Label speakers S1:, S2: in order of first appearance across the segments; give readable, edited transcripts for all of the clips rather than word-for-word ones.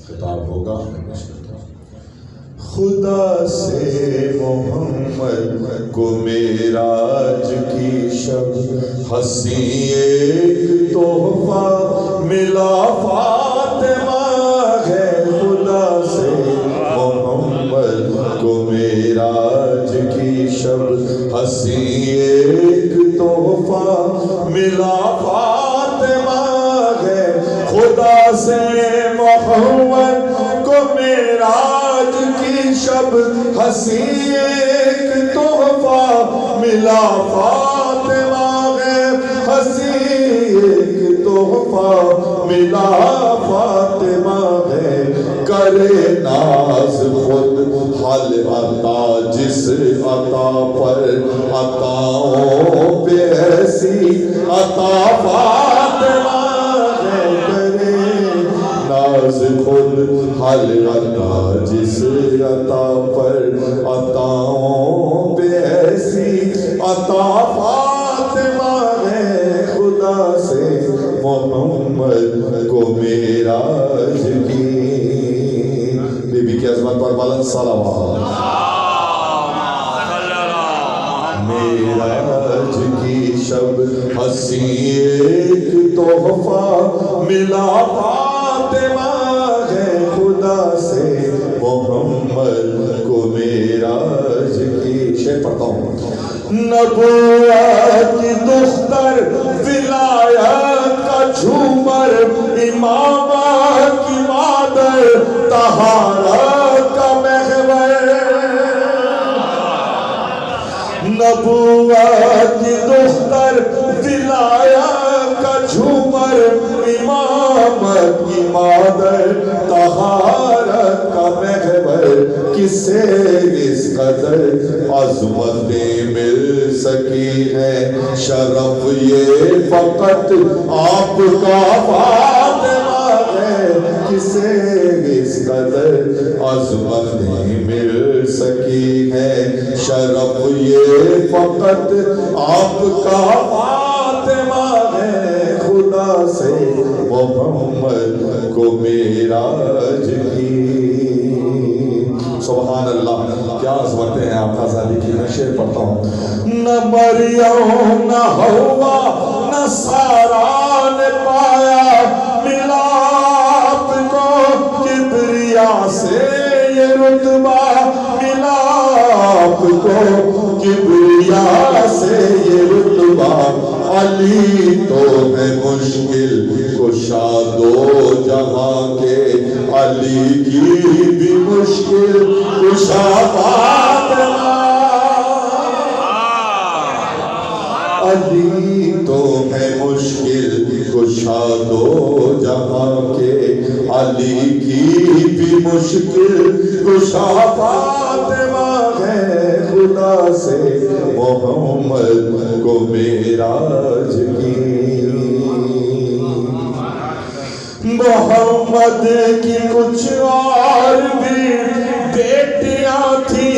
S1: خطاب ہوگا. خدا سے محمد کو معراج کی شب ہنسی ایک تحفہ ملا فاطمہ ہے. خدا سے محمد کو معراج کی شب ہنسی ایک تحفہ ملا فاطمہ ہے. خدا سے محمد کو معراج کی شب ہنسی ایک تحفہ ملا فاطمہ ہے. ہنسی ایک تحفہ ملا فاطمہ ہے. کرے ناز خود حل عطا جس عطا پر عطاؤں پہ ایسی عطا فاطمہ ہے. کرے ناز خود حل عطا جس عطا پر عطاؤں پہ ایسی عطا فاطمہ ہے. خدا سے محمد کو معراج کی بی بی کی عظمت پر بلند صلوات. معراج کی شب ہنسی ایک تحفہ ملا فاطمہ ہے. خدا سے محمد کو معراج کی شعر پڑھتا ہوں. نبوت کی دختر ولایت کا جھومر امامت کی مادر طہارت کا محور. نبوت کی دختر ولایت کا جھومر امامت کی مادر طہارت کا محور. کسے اس قدر عظمتیں مل سکی ہے شرف یہ فقط آپ کا فاطمہ ہے. کسے اس قدر عظمتیں مل سکی ہے شرف یہ فقط آپ کا فاطمہ ہے. خدا سے محمد کو معراج کی. سبحان اللہ، کیا عظمتیں ہیں آپ آزادی کی. میں شعر پڑھتا ہوں. نہ مریم نہ ہوا نہ سارا نے پایا ملا آپ کو کبریا سے یہ رتبہ. ملا آپ کو کبریا سے یہ رتبہ. علی تو ہے مشکل کشا دو جہاں کے. علی کی بھی مشکل کشا فاطمہ. علی تو ہے مشکل کشا دو جہاں کے. علی کی بھی مشکل کشا فاطمہ ہے. خدا سے محمد کو معراج کی. محمد کی کچھ اور بھی بیٹیاں تھی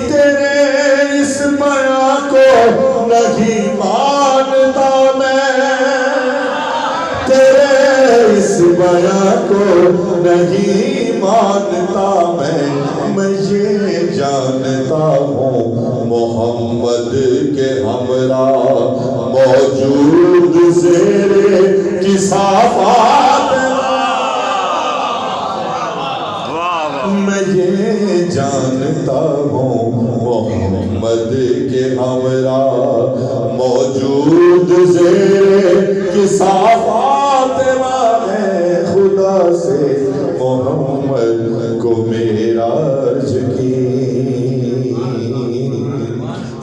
S1: تیرے اس بیاں کو نہیں مانتا میں. تیرے اس بیاں کو نہیں مانتا میں. میں یہ جانتا ہوں محمد کے ہمراہ موجود زیر کسافات. میں یہ جانتا ہوں محمد کے ہمراہ موجود زیر کسافات ہے. خدا سے محمد کو معراج کی.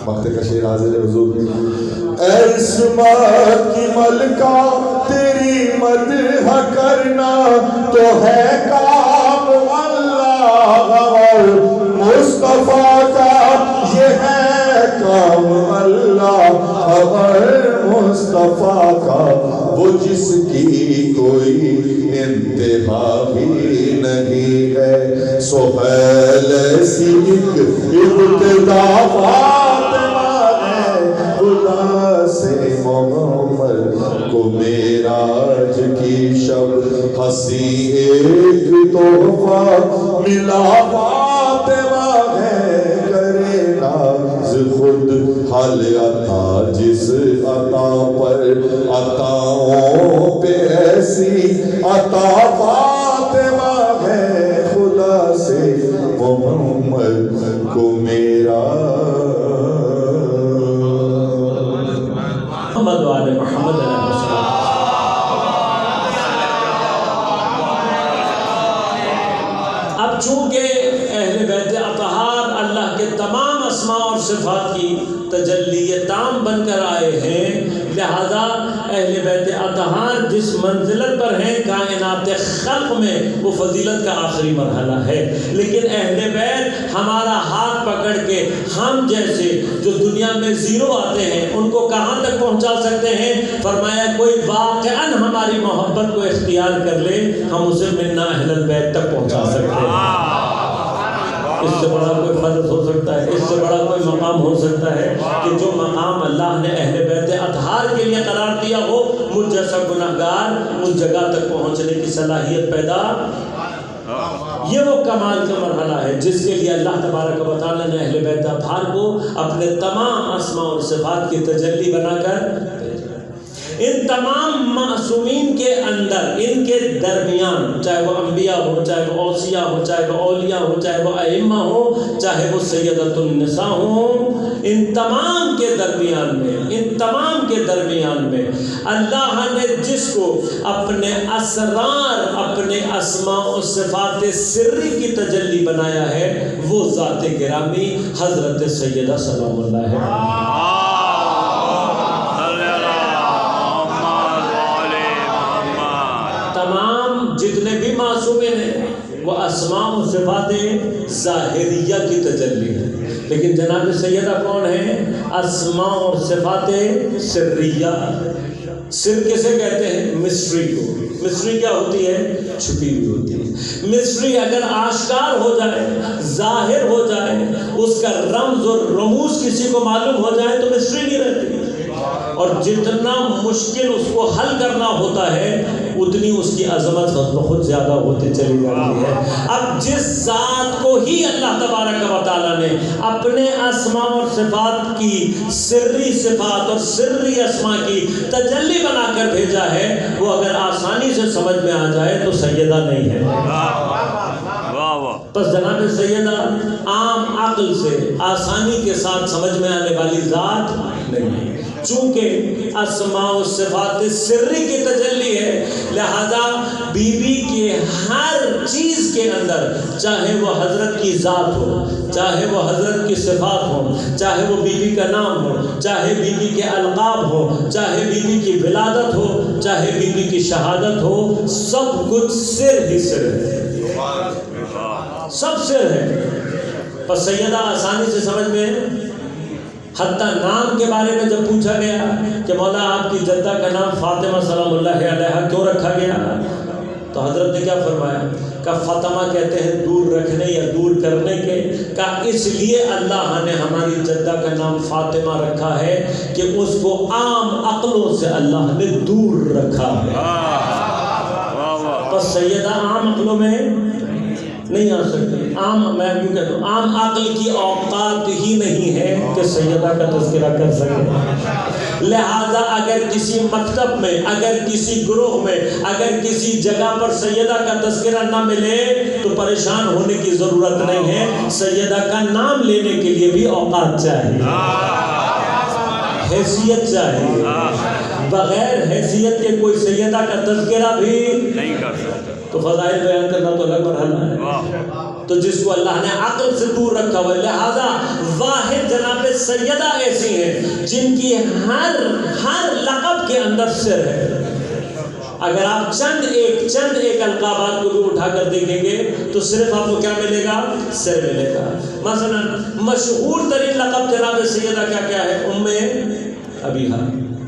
S1: وقت کا شعر حاضر حضور. عصمت کی ملکہ تیری مدح کرنا تو ہے کام اللہ اور مصطفیٰ کا یہ ہے کام اللہ اور مصطفیٰ کا. وہ جس کی کوئی انتہا بھی نہیں ہے سہیل ایسی ایک ابتدا فاطمہ ہے. خدا سے محمد کو معراج کی شب ہنسی ایک تحفہ ملا فاطمہ ہے، کرے ناز خود حال عطا جس عطا پر عطاؤں پہ ایسی عطا فاطمہ ہے، خدا سے محمد کو میرا
S2: محمد والے محمد علیہ السلام۔ اب چونکہ اہل بیت اطہار اللہ کے تمام اسماء اور صفات کی تجلی تام بن کر آئے ہیں، لہذا اہل بیت اطہار جس منزلت پر ہیں کائنات خلق میں وہ فضیلت کا آخری مرحلہ ہے، لیکن اہل بیت ہمارا ہاتھ پکڑ کے ہم جیسے جو دنیا میں زیرو آتے ہیں ان کو کہاں تک پہنچا سکتے ہیں؟ فرمایا کوئی واقعاً ہماری محبت کو اختیار کر لے ہم اسے منا اہل البیت تک پہنچا سکتے ہیں۔ اس سے بڑا کوئی فضل ہو سکتا ہے، اس سے بڑا کوئی مقام ہو سکتا ہے کہ جو مقام اللہ نے اہل بیت اطہار کے لیے قرار دیا ہو، مجھ جیسا گناہگار اس جگہ تک پہنچنے کی صلاحیت پیدا، یہ وہ کمال کا مرحلہ ہے جس کے لیے اللہ تبارک و تعالیٰ نے اہل بیت اطہار کو اپنے تمام اسماء اور صفات کی تجلی بنا کر ان تمام معصومین کے اندر، ان کے درمیان، چاہے وہ انبیاء ہو، چاہے وہ اوصیاء ہو، چاہے وہ اولیاء ہو، چاہے وہ ائمہ ہو، چاہے وہ سیدۃ النساء ہو، ان تمام کے درمیان میں اللہ نے جس کو اپنے اسرار، اپنے اسماء و صفات سری کی تجلی بنایا ہے وہ ذات گرامی حضرت سیدہ سلام اللہ ہے۔ تمام جتنے بھی معصومین ہیں وہ اسماء و صفات ظاہریہ کی تجلی ہے، لیکن جناب سیدہ کون ہے؟ اسماء اور صفات سریہ۔ سر کسے کہتے ہیں؟ مسٹری کو۔ مسٹری کیا ہوتی ہے؟ چھپی ہوئی ہوتی ہے۔ مسٹری اگر آشکار ہو جائے، ظاہر ہو جائے، اس کا رمز اور رموز کسی کو معلوم ہو جائے تو مسٹری نہیں رہتی، اور جتنا مشکل اس کو حل کرنا ہوتا ہے اتنی اس کی عظمت بہت زیادہ ہوتی چلی جاتی ہے۔ اب جس ذات کو ہی اللہ تبارک و تعالیٰ نے اپنے اسماء اور صفات کی سری صفات اور سری اسماء کی تجلی بنا کر بھیجا ہے، وہ اگر آسانی سے سمجھ میں آ جائے تو سیدہ نہیں ہے۔ بس جناب سیدہ عام عقل سے آسانی کے ساتھ سمجھ میں آنے والی ذات نہیں ہے، چونکہ اسماء و صفات سری کی تجلی ہے، لہذا بی بی کے ہر چیز کے اندر، چاہے وہ حضرت کی ذات ہو، چاہے وہ حضرت کی صفات ہو، چاہے وہ بی بی کا نام ہو، چاہے بی بی کے القاب ہو، چاہے بی بی کی ولادت ہو، چاہے بی بی کی شہادت ہو، سب کچھ سر ہی سر ہے، سب سر ہے۔ بس سیدہ آسانی سے سمجھ میں، حتیٰ نام کے بارے میں جب پوچھا گیا کہ مولا آپ کی جدہ کا نام فاطمہ سلام اللہ علیہا کیوں رکھا گیا، تو حضرت نے کیا فرمایا؟ کہ فاطمہ کہتے ہیں دور رکھنے یا دور کرنے کے، کہ اس لیے اللہ نے ہماری جدہ کا نام فاطمہ رکھا ہے کہ اس کو عام عقلوں سے اللہ نے دور رکھا ہے۔ بس سیدہ عام عقلوں میں نہیں آ سکتی، عام میں یوں کہتا ہوں عام عقل کی اوقات ہی نہیں ہے کہ سیدہ کا تذکرہ کر سکے، لہذا اگر کسی مکتب میں، اگر کسی گروہ میں، اگر کسی جگہ پر سیدہ کا تذکرہ نہ ملے تو پریشان ہونے کی ضرورت نہیں ہے، سیدہ کا نام لینے کے لیے بھی اوقات چاہیے، حیثیت چاہیے، بغیر حیثیت کے کوئی سیدہ کا تذکرہ بھی نہیں کر سکتا، تو فضائل بیان کرنا تو الگ مرحلہ ہے۔ تو جس کو اللہ نے عقل سے دور رکھا ہوا ہے، لہذا واحد جناب سیدہ ایسی ہیں جن کی ہر لقب کے اندر سر ہے۔ اگر آپ چند ایک القابات کو بھی اٹھا کر دیکھیں گے تو صرف آپ کو کیا ملے گا؟ سر ملے گا۔ مثلا مشہور ترین لقب جناب سیدہ کیا ہے؟ ام ابیہا،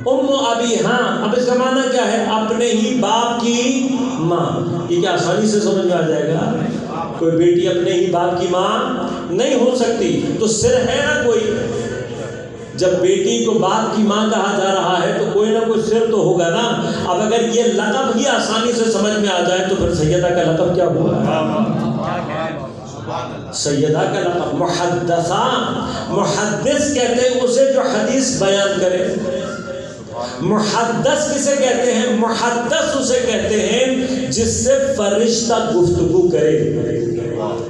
S2: ام ابیہا۔ اب اس کا معنی کیا ہے؟ اپنے ہی باپ کی ماں۔ یہ کیا آسانی سے سمجھ میں آ جائے گا؟ کوئی بیٹی اپنے ہی باپ کی ماں نہیں ہو سکتی، تو سر ہے نا کوئی۔ جب بیٹی کو باپ کی ماں کہا جا رہا ہے تو کوئی نہ کوئی سر تو ہوگا نا. اب اگر یہ لقب ہی آسانی سے سمجھ میں آ جائے تو پھر سیدہ کا لقب کیا ہوا؟ سیدہ کا لقب محدثہ. محدث کہتے ہیں اسے جو حدیث بیان کرے. محدث کسے کہتے ہیں؟ محدث اسے کہتے ہیں جس سے فرشتہ گفتگو کرے.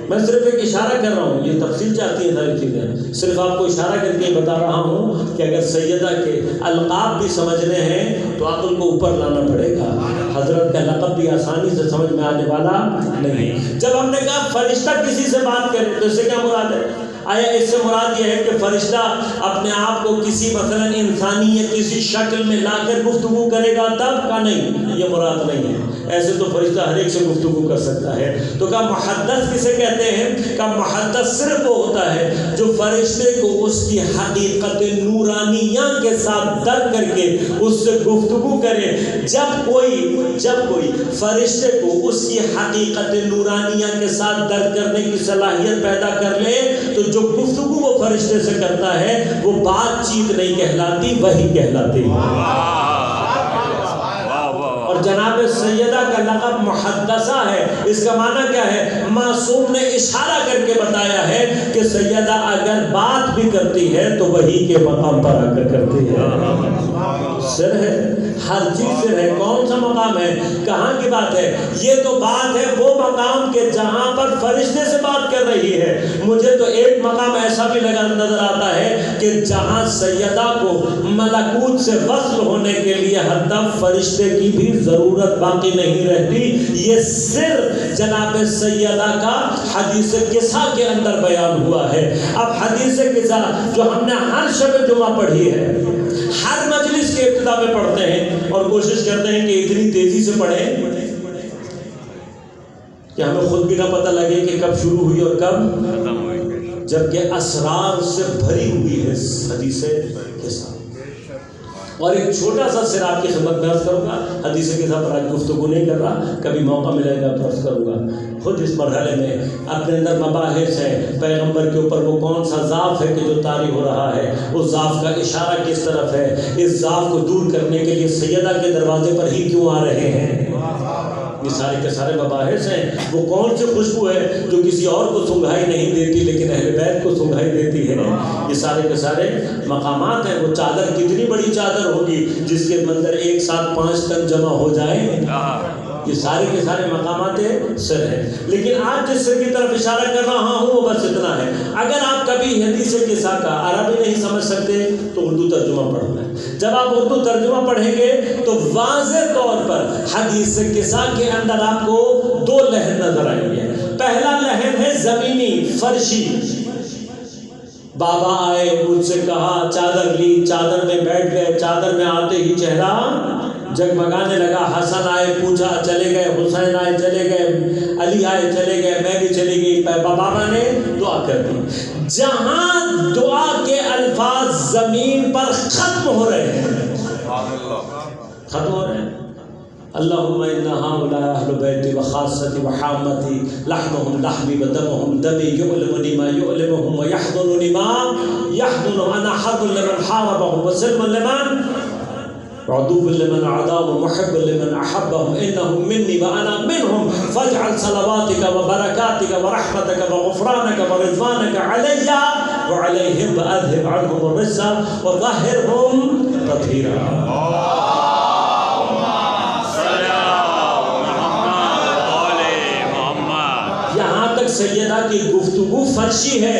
S2: میں صرف ایک اشارہ کر رہا ہوں, یہ تفصیل چاہتی ہے ساری چیزیں, صرف آپ کو اشارہ کر کے بتا رہا ہوں کہ اگر سیدہ کے القاب بھی سمجھنے ہیں تو عقل کو اوپر لانا پڑے گا. حضرت کا لقب بھی آسانی سے سمجھ میں آنے والا نہیں. جب ہم نے کہا فرشتہ کسی سے بات کرے تو اس سے کیا مراد ہے؟ آیا اس سے مراد یہ ہے کہ فرشتہ اپنے آپ کو کسی مثلا انسانی یا کسی شکل میں لا کر گفتگو کرے گا تب کا؟ نہیں, یہ مراد نہیں ہے. ایسے تو فرشتہ ہر ایک سے گفتگو کر سکتا ہے. تو کہا محدث کسے کہتے ہیں؟ کہا محدث صرف وہ ہوتا ہے جو فرشتے کو اس کی حقیقت نورانیہ کے ساتھ درک کر کے اس سے گفتگو کرے. جب کوئی فرشتے کو اس کی حقیقت نورانیہ کے ساتھ درک کرنے کی صلاحیت پیدا کر لے تو جو گفتگو وہ فرشتے سے کرتا ہے وہ بات چیت نہیں کہلاتی, وحی کہلاتی. اور جناب سیدہ کا لقب محدثہ ہے. اس کا معنی کیا ہے؟ معصوم نے اشارہ کر کے بتایا ہے کہ سیدہ اگر بات بھی کرتی ہے تو وحی کے مقام پر آ کر کرتی ہے. سر ہے, ہر چیز سر ہے. کون سا مقام ہے؟ کہاں کی بات ہے؟ یہ تو بات ہے وہ مقام کے جہاں پر فرشتے سے بات کر رہی ہے. مجھے تو ایک مقام ایسا بھی لگا نظر آتا ہے کہ جہاں سیدہ کو ملکوت سے وصل ہونے کے لیے حتی فرشتے کی بھی ضرورت باقی نہیں رہتی. یہ سر جناب سیدہ کا حدیث قصہ کے اندر بیان ہوا ہے. اب حدیث قصہ جو ہم نے ہر شب جمعہ پڑھی ہے, ہر مجلس کے ابتدا میں پڑھتے ہیں اور کوشش کرتے ہیں کہ اتنی تیزی سے پڑھیں کہ ہمیں خود بھی نہ پتہ لگے کہ کب شروع ہوئی اور کب ختم ہوئی, جبکہ اسرار سے بھری ہوئی ہے حدیث قصہ. اور ایک چھوٹا سا سر آپ کی خدمت میں عرض کروں گا. حدیث کے ساتھ آج گفتگو نہیں کر رہا, کبھی موقع ملے گا تو عرض کروں گا. خود اس مرحلے میں اپنے اندر مباحث ہیں. پیغمبر کے اوپر وہ کون سا ضعف ہے کہ جو طاری ہو رہا ہے, اس ضعف کا اشارہ کس طرف ہے, اس ضعف کو دور کرنے کے لیے سیدہ کے دروازے پر ہی کیوں آ رہے ہیں. یہ سارے کے سارے مباحث ہیں. وہ کون سی خوشبو ہے جو کسی اور کو سنگھائی نہیں دیتی لیکن اہل بیت کو سنگھائی دیتی ہے. یہ سارے کے سارے مقامات ہیں. وہ چادر کتنی بڑی چادر ہوگی جس کے منظر ایک ساتھ 5 ٹن جمع ہو جائیں. یہ سارے کے سارے مقامات سر ہیں. لیکن آج جس سر کی طرف اشارہ کر رہا ہوں وہ بس اتنا ہے. اگر آپ کبھی حدیث قصہ کا عربی نہیں سمجھ سکتے تو اردو ترجمہ پڑھنا ہے. جب آپ اردو ترجمہ پڑھیں گے تو واضح طور پر حدیث قصہ کے اندر آپ کو 2 لحن نظر آئیں گے. پہلا لحن ہے زمینی, فرشی. بابا آئے, مجھ سے کہا, چادر لی, چادر میں بیٹھ گئے. چادر میں آتے ہی چہرہ جگمگانے لگا. حسن آئے, پوچھا, چلے گئے. حسین آئے, چلے گئے. علی آئے, چلے گئے. میں بھی چلی گئی. بابا نے دعا کر دی. جہاں دعا کے الفاظ زمین پر ختم ہو رہے ہیں, ختم ہو رہے ہیں. اللہم انا ہؤلاء اہل بیتی وخاصتی وحامتی لحمہم لحمی ودمہم دمی یؤلمنی ما یؤلمہم ویحضننی ما یحضن. انا حرب لمن حاربہم وسلم لمن عدو لمن عداهم ومحب لمن احبهم انهم مني وانا منهم فاجعل صلواتك وبركاتك ورحمتك وغفرانك ورضوانك علي وعليهم واذهب عنهم الرجس وطهرهم تطهيرا. یہاں تک سیدہ کی گفتگو فرشی ہے,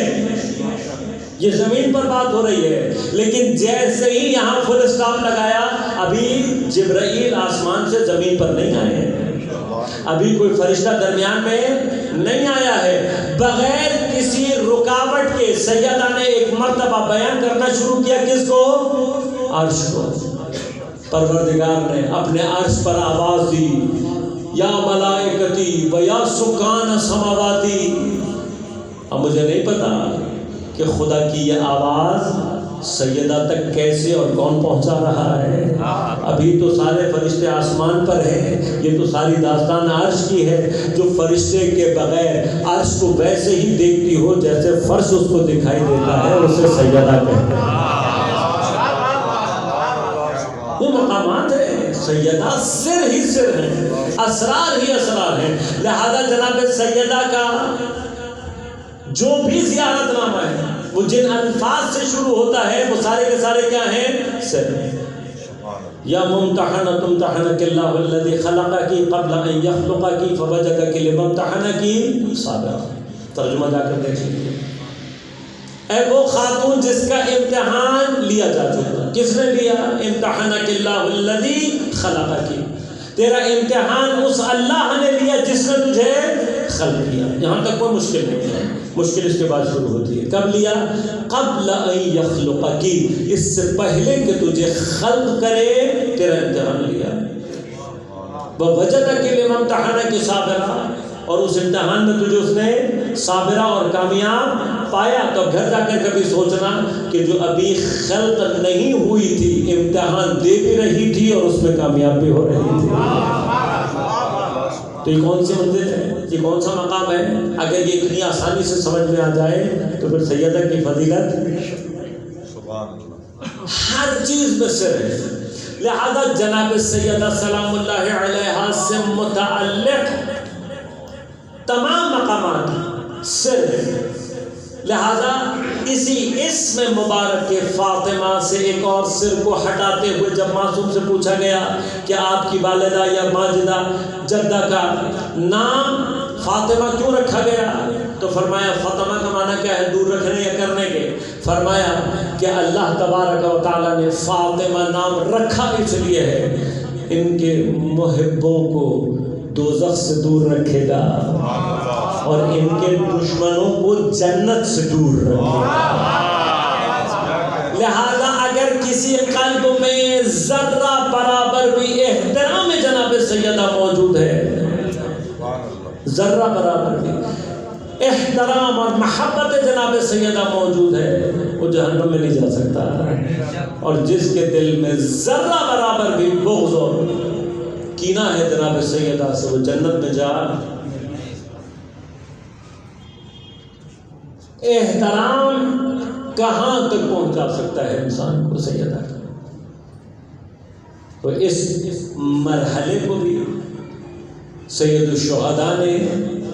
S2: یہ زمین پر بات ہو رہی ہے. لیکن جیسے ہی یہاں فل اسٹاپ لگایا, ابھی جبرائیل آسمان سے زمین پر نہیں آئے ہیں, ابھی کوئی فرشتہ درمیان میں نہیں آیا ہے. بغیر کسی رکاوٹ کے سیدہ نے ایک مرتبہ بیان کرنا شروع کیا. کس کو؟ عرش کو. پروردگار نے اپنے عرش پر آواز دی, یا ملائکتی و یا سکان سماواتی. اب مجھے نہیں پتا کہ خدا کی یہ آواز سیدہ تک کیسے اور کون پہنچا رہا ہے. ابھی تو سارے فرشتے آسمان پر ہیں. یہ تو ساری داستان عرش کی ہے, جو فرشتے کے بغیر عرش کو ویسے ہی دیکھتی ہو جیسے فرش اس کو دکھائی دیتا ہے, اسے سیدہ کہتے ہیں. وہ مقامات ہیں، سیدہ سر ہی سر ہیں، اسرار ہی اسرار ہیں. لہذا جناب سیدہ کا جو بھی زیارت نامہ ہے وہ جن الفاظ سے شروع ہوتا ہے وہ سارے کے سارے کیا ہیں؟ سر. یا ممتحنۃ امتحنک اللہ الذی خلقک قبل ان یخلقک فوجدک لممتحنک صابرا. ترجمہ جا کر دیکھیے. اے وہ خاتون جس کا امتحان لیا جا چکا. کس نے لیا؟ امتحنک اللہ الذی خلقک. تیرا امتحان اس اللہ نے لیا جس نے تجھے خلق کیا. یہاں تک کوئی مشکل نہیں ہے. مشکل اس کے بعد شروع ہوتی ہے. کب لیا؟ قبل ان یخلقک، اس سے پہلے کہ تجھے خلق کرے تیرا امتحان لیا. ووجدک لممتحنک صابرا، اور اس امتحان میں تجھے اس نے صابرہ اور کامیاب پایا. تو گھر جا کر کبھی سوچنا کہ جو ابھی خلق نہیں ہوئی تھی امتحان دے بھی رہی تھی اور اس میں کامیاب بھی ہو رہی تھی. تو یہ کون سی منزل ہے؟ یہ کون سا مقام ہے؟ اگر یہ اتنی آسانی سے سمجھ میں آ جائے تو پھر سیدہ کی فضیلت ہر چیز میں سر ہے. لہذا جناب سیدہ سلام اللہ علیہا سے متعلق تمام مقامات سر ہے. لہذا اسی اسم مبارک فاطمہ سے ایک اور سر کو ہٹاتے ہوئے جب معصوم سے پوچھا گیا کہ آپ کی والدہ یا ماجدہ جدہ کا نام فاطمہ کیوں رکھا گیا، تو فرمایا فاطمہ کا معنی کیا ہے؟ دور رکھنے یا کرنے کے. فرمایا کہ اللہ تبارک و تعالیٰ نے فاطمہ نام رکھا اس لیے ہے ان کے محبوں کو دوزخ سے دور رکھے گا اور ان کے دشمنوں کو جنت سے دور رکھے گا. لہذا اگر کسی قلب میں ذرہ برابر بھی احترام جناب سیدہ موجود ہے، ذرہ برابر بھی احترام اور محبت جناب سیدہ موجود ہے، وہ جہنم میں نہیں جا سکتا. اور جس کے دل میں ذرہ برابر بھی بغض اور کینہ ہے جناب سیدہ سے، وہ جنت میں جا. احترام کہاں تک پہنچا سکتا ہے انسان کو سیدہ کا. تو اس مرحلے کو بھی سید الشہداء نے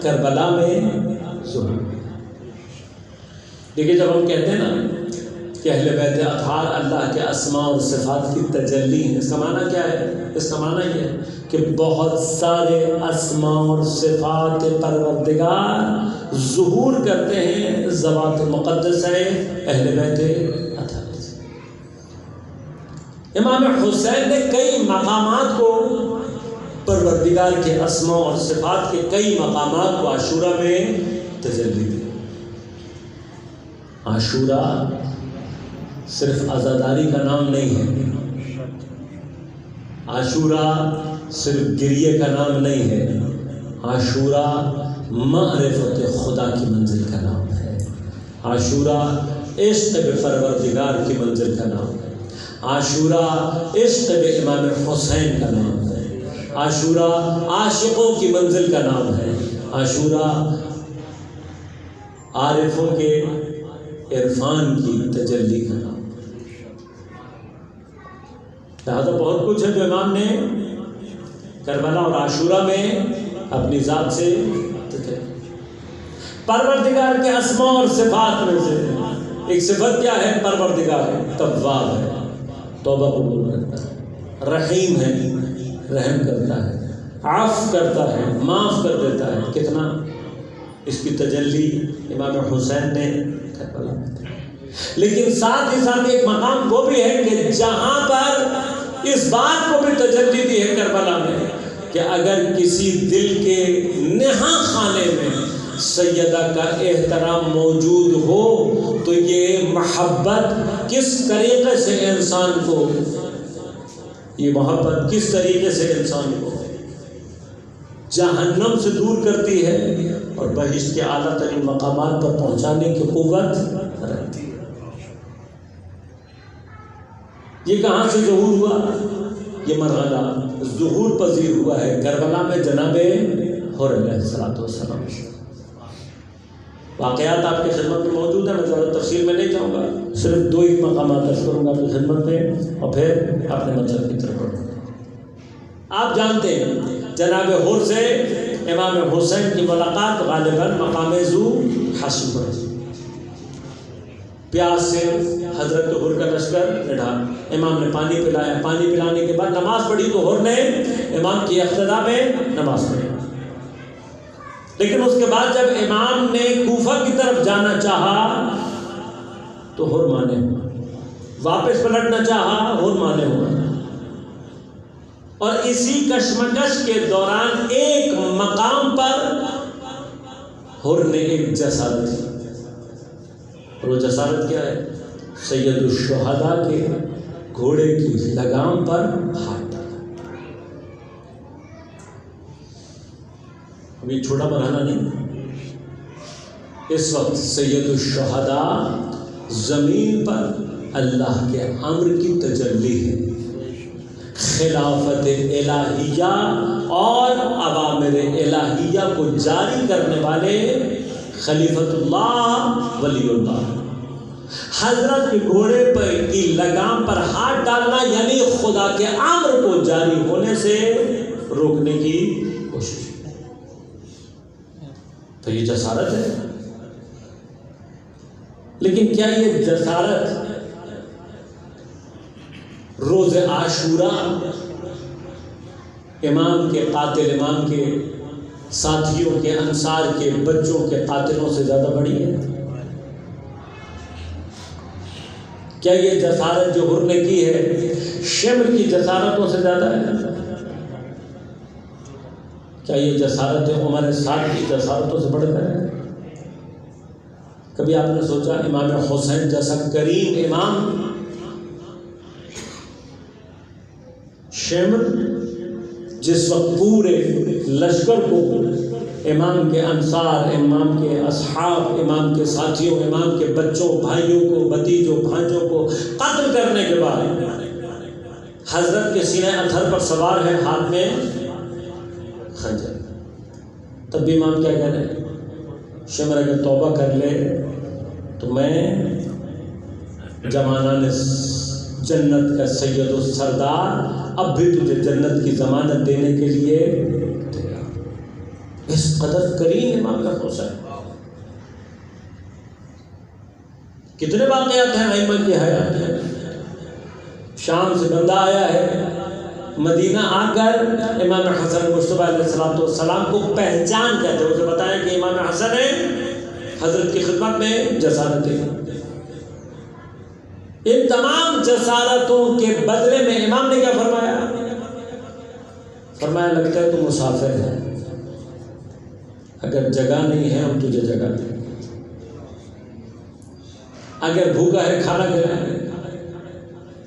S2: کربلا میں ظہور. دیکھیے جب ہم کہتے ہیں نا کہ اہل بیت اطہار اللہ کے اسماء اور صفات کی تجلی ہیں، اس کا معنی کیا ہے؟ اس کا معنی یہ ہے کہ بہت سارے اسماء اور صفات پروردگار ظہور کرتے ہیں ذوات مقدس ہے اہل بیت اطہار سے. امام حسین نے کئی مقامات کو پروردگار کے اسماء اور صفات کے کئی مقامات کو عاشورہ میں تجلی دی. عاشورہ صرف عزاداری کا نام نہیں ہے، عاشورہ صرف گریے کا نام نہیں ہے، عاشورہ معرفت خدا کی منزل کا نام ہے. عاشورہ عشق پروردگار کی منزل کا نام ہے. عاشورہ عشق امام حسین کا نام ہے. عاشورہ عاشقوں کی منزل کا نام ہے. عاشورہ عارفوں کے عرفان کی تجلی کا نام. لہذا بہت کچھ ہے جو امام نے کربلا اور عاشورہ میں اپنی ذات سے پروردگار کے اسماء اور صفات میں سے ایک صفت کیا ہے؟ پروردگار تواب ہے، توبہ قبول کرتا ہے، رحیم ہے، رحم کرتا ہے، عفو کرتا ہے، معاف کر دیتا ہے. کتنا اس کی تجلی امام حسین نے کربلا میں. لیکن ساتھ ہی ساتھ ایک مقام وہ بھی ہے کہ جہاں پر اس بات کو بھی تجلی دی ہے کربلا میں کہ اگر کسی دل کے نہاں خانے میں سیدہ کا احترام موجود ہو تو یہ محبت کس طریقے سے انسان کو، یہ محبت کس طریقے سے انسان کو جہنم سے دور کرتی ہے اور بہشت کے اعلیٰ ترین مقامات پر پہنچانے کی قوت رکھتی ہے. یہ کہاں سے ظہور ہوا؟ یہ مرحلہ ظہور پذیر ہوا ہے کربلا میں جناب حر علیہ السلام. واقعات آپ کی خدمت میں موجود ہیں، میں زیادہ تفصیل میں نہیں جاؤں گا، صرف 2 ہی مقامات درج کروں گا آپ کی خدمت میں اور پھر اپنے مطلب کی طرف بڑھوں گا۔ آپ جانتے ہیں جناب حر سے امام حسین کی ملاقات غالباً مقام ذو حسن پر، پیاس سے حضرت حر کا لشکر لڑا، امام نے پانی پلایا، پانی پلانے کے بعد نماز پڑھی تو حر نے امام کی اقتداء میں نماز پڑھی، لیکن اس کے بعد جب امام نے کوفہ کی طرف جانا چاہا تو حر مانے ہوا، واپس پلٹنا چاہا حر مانے ہوا، اور اسی کشمکش کے دوران ایک مقام پر حر نے ایک جسارت کی، اور وہ جسارت کیا ہے؟ سید الشہداء کے گھوڑے کی لگام پر ہاتھ ڈالا۔ ابھی چھوٹا مرحلہ نہیں، اس وقت سید الشہداء زمین پر اللہ کے امر کی تجلی ہے، خلافت الہیہ اور اوامر الہیہ کو جاری کرنے والے خلیفۃ اللہ ولی اللہ، حضرت کے گھوڑے پر کی لگام پر ہاتھ ڈالنا یعنی خدا کے امر کو جاری ہونے سے روکنے کی کوشش، تو یہ جسارت ہے۔ لیکن کیا یہ جسارت روز عاشوراء امام کے قاتل، امام کے ساتھیوں کے، انصار کے بچوں کے قاتلوں سے زیادہ بڑی ہے؟ کیا یہ جسارت جو حر نے کی ہے شمر کی جسارتوں سے زیادہ ہے؟ کیا یہ جسارت عمر سعد کی جسارتوں سے بڑھ کر ہے؟ کبھی آپ نے سوچا امام حسین جیسا کریم امام شمر جس وقت پورے لشکر کو امام کے انصار، امام کے اصحاب، امام کے ساتھیوں، امام کے بچوں، بھائیوں کو، بھتیجوں، بھانجوں کو قتل کرنے کے بعد حضرت کے سینہ اطہر پر سوار ہے، ہاتھ میں خنجر، تب بھی امام کیا کہہ رہے ہیں؟ شمر اگر توبہ کر لے تو میں جمانان جنت کا سید و سردار اب بھی تجھے جنت کی ضمانت دینے کے لیے تیار۔ اس قدر کریم امام کا حسین۔ کتنے واقعات ہیں ائمہ کی حیات میں؟ شام سے بندہ آیا ہے، مدینہ آ کر امام حسن مصطفیٰ علیہ السلام کو پہچان کرتے، اسے بتایا کہ امام حسن ہے، حضرت کی خدمت میں جسارت ہے۔ ان تمام جسارتوں کے بدلے میں امام نے کیا فرمایا؟ فرمایا لگتا ہے تو مسافر ہے، اگر جگہ نہیں ہے ہم تجھے جگہ دیں، اگر بھوکا ہے کھانا کھلائیں،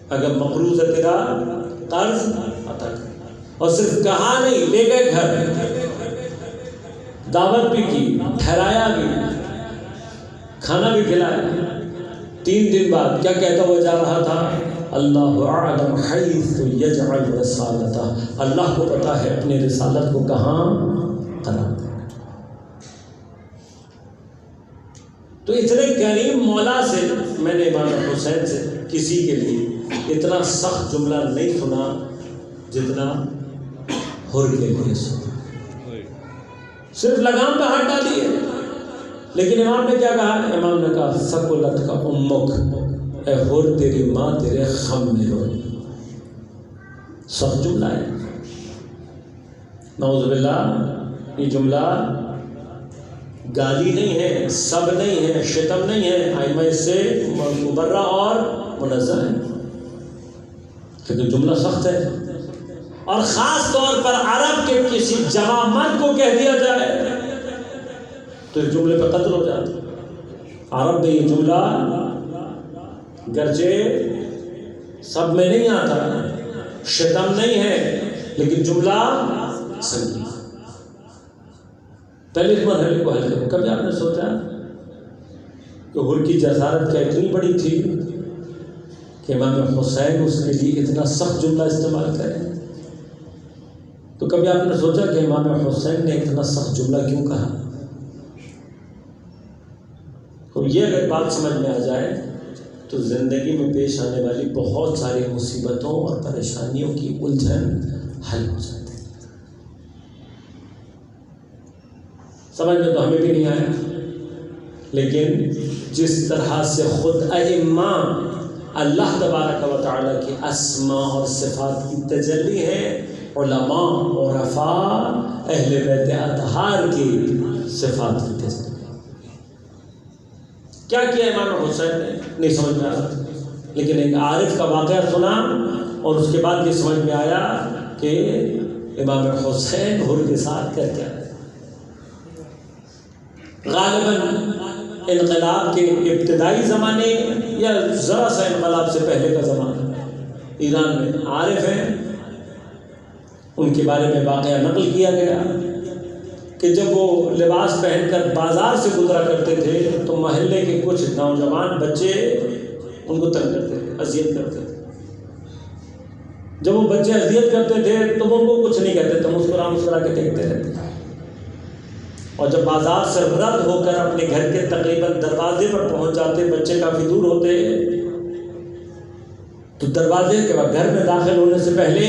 S2: اگر مقروض ہے تیرا قرض عطا کر۔ اور صرف کہا نہیں، لے گئے گھر، دعوت بھی کی، ٹھہرایا بھی، کھانا بھی کھلایا۔ 3 دن بعد کیا کہتا ہوا جا رہا تھا؟ اللہ اعلم حیث یجعل رسالتہ، اللہ کو پتا ہے اپنی رسالت کو کہاں قرار دے۔ تو اتنے کریم مولا سے میں نے امام حسین سے کسی کے لیے اتنا سخت جملہ نہیں سنا جتنا حر کے لیے سنا، صرف لگام پہ ہاتھ ڈالی ہے۔ لیکن امام نے کیا کہا؟ امام نے کہا ثقلت کا امک، اے حر تیری ماں تیرے خم میں روئی۔ سخت جملہ ہے، نعوذ باللہ، یہ جملہ گالی نہیں ہے، سب نہیں ہے، شتم نہیں ہے، ائمہ اس سے مبرہ اور منزہ ہے، کیونکہ جملہ سخت ہے، اور خاص طور پر عرب کے کسی جوان مرد کو کہہ دیا جائے تو اس جملے پہ قتل ہو جاتا۔ عرب میں یہ جملہ گرچہ سب میں نہیں آتا، شتم نہیں ہے، لیکن جملہ سنگین۔ پہلے اس مرحلے کو حل کرو۔ کبھی آپ نے سوچا کہ حر کی جسارت کیا اتنی بڑی تھی کہ امام حسین اس کے لیے اتنا سخت جملہ استعمال کرے؟ تو کبھی آپ نے سوچا کہ امام حسین نے اتنا سخت جملہ کیوں کہا؟ تو یہ اگر بات سمجھ میں آ جائے تو زندگی میں پیش آنے والی بہت ساری مصیبتوں اور پریشانیوں کی الجھن حل ہو جاتی ہے۔ سمجھ میں تو ہمیں بھی نہیں آیا، لیکن جس طرح سے خود ائمہ اللہ تبارک و تعالیٰ کی اسماء اور صفات کی تجلی ہے، علماء اور عرفاء اہل بیت اطہار کی صفات کی تجلی۔ کیا کیا امام حسین نے نہیں سمجھ میں آیا، لیکن ایک عارف کا واقعہ سنا اور اس کے بعد یہ سمجھ میں آیا کہ امام حسین حر کے ساتھ کر کے آئے۔ غالباً انقلاب کے ابتدائی زمانے یا ذرا سا انقلاب سے پہلے کا زمانہ ایران میں عارف ہیں، ان کے بارے میں واقعہ نقل کیا گیا کہ جب وہ لباس پہن کر بازار سے گزرا کرتے تھے تو محلے کے کچھ نوجوان بچے ان کو تنگ کرتے تھے، اذیت کرتے تھے۔ جب وہ بچے اذیت کرتے تھے تو وہ ان کو کچھ نہیں کہتے تھے، مسکرا کے دیکھتے رہتے تھے۔ اور جب بازار سے رد ہو کر اپنے گھر کے تقریباً دروازے پر پہنچ جاتے، بچے کافی دور ہوتے، تو دروازے کے بعد گھر میں داخل ہونے سے پہلے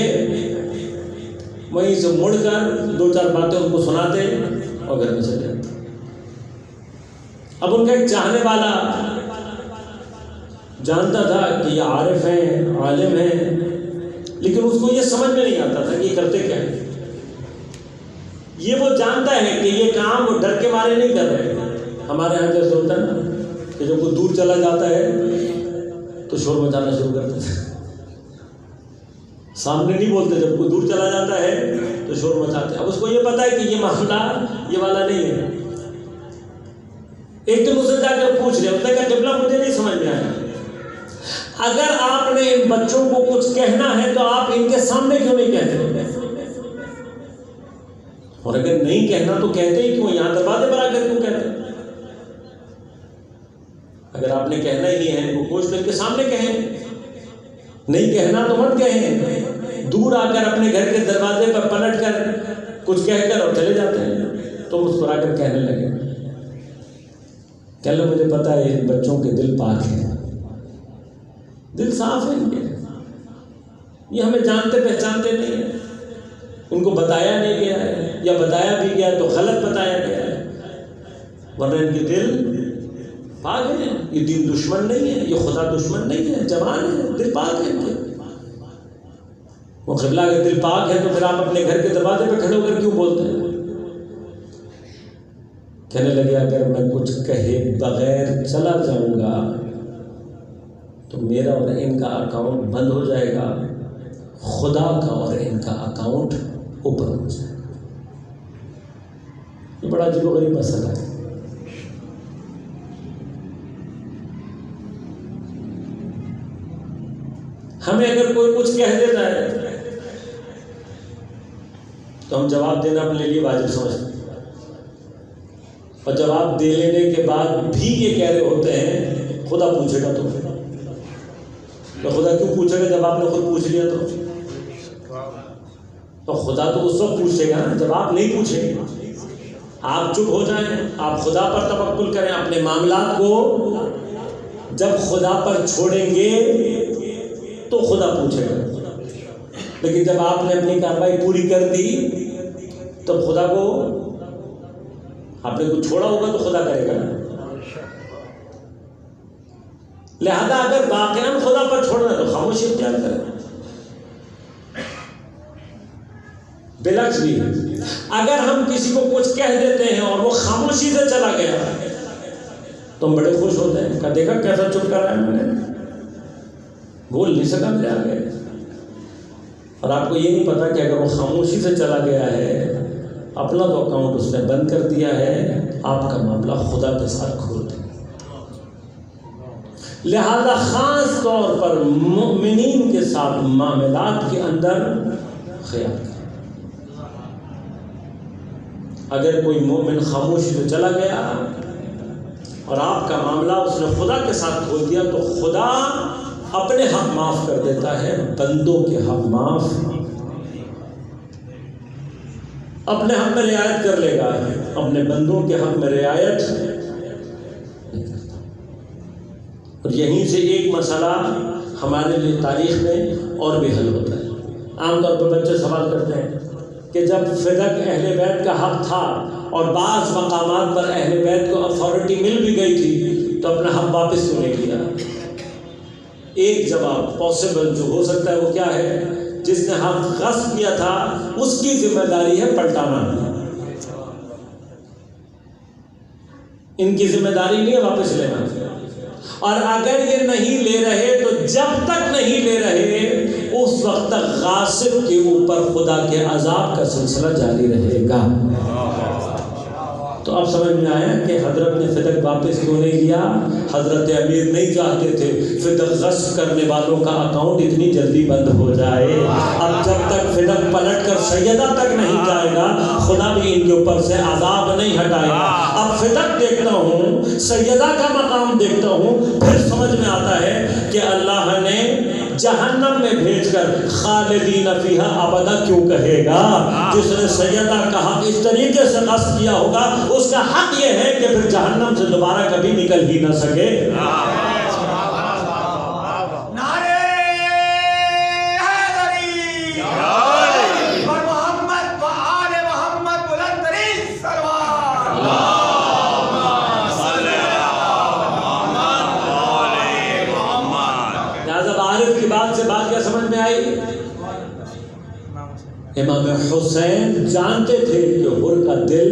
S2: وہیں سے مڑ کر دو چار باتیں ان کو سناتے اور گھر میں چلے جاتے۔ اب ان کا ایک چاہنے والا جانتا تھا کہ یہ عارف ہیں، عالم ہیں، لیکن اس کو یہ سمجھ میں نہیں آتا تھا کہ یہ کرتے کیا ہیں۔ یہ وہ جانتا ہے کہ یہ کام وہ ڈر کے مارے نہیں کر رہے۔ ہمارے یہاں جیسے ہوتا ہے نا کہ جب کوئی دور چلا جاتا ہے تو شور مچانا شروع کر دیتے ہیں، سامنے نہیں بولتے، جب کوئی دور چلا جاتا ہے تو شور مچاتے ہیں۔ اب اس کو یہ پتا ہے کہ یہ معاملہ یہ والا نہیں ہے۔ ایک دن اسے جا کر پوچھ رہے، اس نے کہا قبلہ مجھے نہیں سمجھ میں آیا، اگر آپ نے ان بچوں کو کچھ کہنا ہے تو آپ ان کے سامنے کیوں نہیں کہتے؟ اور اگر نہیں کہنا تو کہتے ہی کیوں؟ یہاں دروازے پر آ کر کیوں کہتے؟ اگر آپ نے کہنا ہی ہے وہ کچھ ان کے سامنے کہیں، نہیں کہنا تو مت کہیں، دور آ کر اپنے گھر کے دروازے پر پلٹ کر کچھ کہہ کر اور چلے جاتے ہیں۔ تو مسکرا کر کہنے لگے کہ اللہ مجھے پتا ہے ان بچوں کے دل پاک ہیں، دل صاف ہے ان کے، یہ ہمیں جانتے پہچانتے نہیں ہیں، ان کو بتایا نہیں گیا ہے، یا بتایا بھی گیا تو غلط بتایا گیا ہے، ورنہ ان کے دل پاک ہیں۔ یہ دین دشمن نہیں ہے، یہ خدا دشمن نہیں ہے، جوان ہے، دل پاک ہے ان کے۔ وہ قبلہ کے دل پاک ہے تو پھر آپ اپنے گھر کے دروازے پہ کھڑے ہو کر کیوں بولتے ہیں؟ کہنے لگے اگر میں کچھ کہے بغیر چلا جاؤں گا تو میرا اور ان کا اکاؤنٹ بند ہو جائے گا، خدا کا اور ان کا اکاؤنٹ اوپر ہو جائے گا۔ یہ بڑا عجیب و غریب مسئلہ ہے۔ ہمیں اگر کوئی کچھ کہہ دیتا ہے تو ہم جواب دینا اپنے لیے واجب سمجھتے ہیں، اور جواب دے لینے کے بعد بھی یہ کہہ رہے ہوتے ہیں خدا پوچھے گا تو خدا کیوں پوچھے گا جب آپ نے خود پوچھ لیا تو خدا تو اس وقت پوچھے گا جب آپ نہیں پوچھیں گے۔ آپ چپ ہو جائیں، آپ خدا پر توکل کریں اپنے معاملات کو، جب خدا پر چھوڑیں گے تو خدا پوچھے گا، لیکن جب آپ نے اپنی کارروائی پوری کر دی تب خدا کو آپ نے کچھ چھوڑا ہوگا تو خدا کرے گا۔ لہذا اگر واقعاً خدا پر چھوڑنا تو خاموشی اختیار کریں۔ بالعکس بھی اگر ہم کسی کو کچھ کہہ دیتے ہیں اور وہ خاموشی سے چلا گیا تو ہم بڑے خوش ہوتے ہیں کہ دیکھا کیسا چپ کر رہا ہے، میں نے بول نہیں سکا میرے آگے۔ اور آپ کو یہ نہیں پتا کہ اگر وہ خاموشی سے چلا گیا ہے، اپنا تو اکاؤنٹ اس نے بند کر دیا ہے، آپ کا معاملہ خدا کے ساتھ کھول دیں۔ لہذا خاص طور پر مومنین کے ساتھ معاملات کے اندر خیال کریں۔ اگر کوئی مومن خاموشی سے چلا گیا اور آپ کا معاملہ اس نے خدا کے ساتھ کھول دیا تو خدا اپنے حق معاف کر دیتا ہے، بندوں کے حق معاف اپنے حق میں رعایت کر لے گا، اپنے بندوں کے حق میں رعایت نہیں کرتا۔ اور یہیں سے ایک مسئلہ ہمارے لیے تاریخ میں اور بھی حل ہوتا ہے۔ عام طور پر بچے سوال کرتے ہیں کہ جب فدق اہل بیت کا حق تھا اور بعض مقامات پر اہل بیت کو اتھارٹی مل بھی گئی تھی تو اپنا حق واپس کیوں نہیں کیا؟ ایک جواب پاسبل جو ہو سکتا ہے وہ کیا ہے، جس نے حق غصب کیا تھا اس کی ذمہ داری ہے پلٹانا، ان کی ذمہ داری نہیں ہے واپس لینا۔ اور اگر یہ نہیں لے رہے تو جب تک نہیں لے رہے اس وقت تک غاصب کے اوپر خدا کے عذاب کا سلسلہ جاری رہے گا۔ تو اب سمجھ میں آیا کہ حضرت نے فدق واپس کیوں نہیں لیا؟ حضرت امیر نہیں چاہتے تھے فدق غصب کرنے والوں کا اکاؤنٹ اتنی جلدی بند ہو جائے۔ اب جب تک فدق پلٹ کر سیدہ تک نہیں جائے گا خدا بھی ان کے اوپر سے عذاب نہیں ہٹائے گا۔ اب فدق دیکھتا ہوں، سیدہ کا مقام دیکھتا ہوں، پھر سمجھ میں آتا ہے کہ اللہ نے جہنم میں بھیج کر خالدین فیہا ابدا کیوں کہے گا؟ جس نے سیدہ کا حق اس طریقے سے غصب کیا ہوگا اس کا حق یہ ہے کہ پھر جہنم سے دوبارہ کبھی نکل ہی نہ سکے۔ عارف کی بات سے بات کیا سمجھ میں آئی؟ امام حسین جانتے تھے کہ حر کا دل،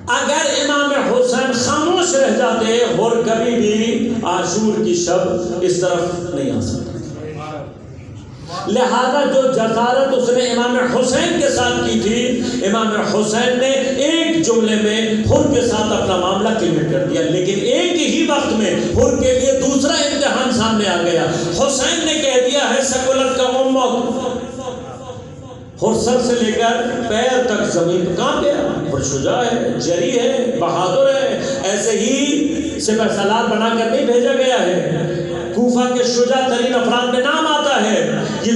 S2: اگر امام حسین خاموش رہ جاتے حر کبھی بھی عاشور کی شب اس طرف نہیں آ سکتا۔ لہذا جو جسارت اس نے امام حسین کے ساتھ کی تھی، امام حسین نے ایک جملے میں حر کے ساتھ اپنا معاملہ کلیئر کر دیا، لیکن ایک ہی وقت میں حر کے لیے دوسرا امتحان سامنے آ گیا۔ حسین نے کہہ دیا ہے سکولت کا امک، حر سر سے لے کر پیر تک زمین پہ کہاں گیا؟ حر شجاع ہے، جری ہے، بہادر ہے، ایسے ہی سپہ سالار بنا کر نہیں بھیجا گیا ہے، کوفہ کے شجاع ترین افراد میں نام آتا ہے۔ یہ